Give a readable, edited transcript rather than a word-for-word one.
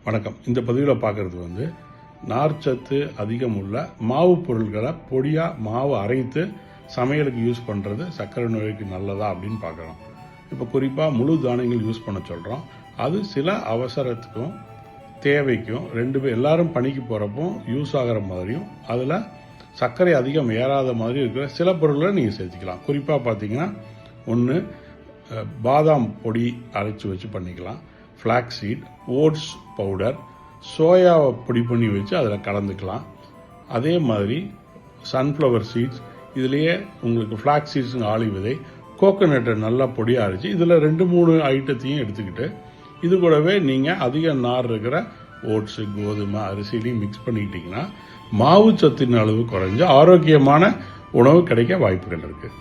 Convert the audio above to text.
வணக்கம். இந்த பதிவில் பார்க்குறது நார்ச்சத்து அதிகம் உள்ள மாவு பொருட்களை பொடியாக மாவு அரைத்து சமையலுக்கு யூஸ் பண்ணுறது சர்க்கரை நோய்க்கு நல்லதா அப்படின்னு பார்க்குறோம். இப்போ குறிப்பாக முழு தானியங்கள் யூஸ் பண்ண சொல்கிறோம். அது சில அவசரத்துக்கும் தேவைக்கும் எல்லாரும் பணிக்கு போகிறப்போ யூஸ் ஆகிற மாதிரியும் அதில் சர்க்கரை அதிகம் ஏறாத மாதிரி இருக்கிற சில பொருட்களை நீங்கள் சேர்த்துக்கலாம். குறிப்பாக பார்த்தீங்கன்னா ஒன்று பாதாம் பொடி அரைச்சி வச்சு பண்ணிக்கலாம், ஃப்ளாக்ஸ் சீட், ஓட்ஸ் பவுடர், சோயாவை பொடி பண்ணி வச்சு அதில் கலந்துக்கலாம். அதே மாதிரி சன்ஃப்ளவர் சீட்ஸ், இதுலேயே உங்களுக்கு ஃப்ளாக்ஸ் சீட்ஸ், ஆலிவ் விதை, கோகோனட்டை நல்லா பொடியாக அரைச்சி இதில் 2-3 ஐட்டத்தையும் எடுத்துக்கிட்டு இது கூடவே நீங்கள் அதிக நார் இருக்கிற ஓட்ஸு, கோதுமை, அரிசிலையும் மிக்ஸ் பண்ணிக்கிட்டிங்கன்னா மாவு சத்தின் அளவு குறைஞ்சு ஆரோக்கியமான உணவு கிடைக்க வாய்ப்புகள் இருக்குது.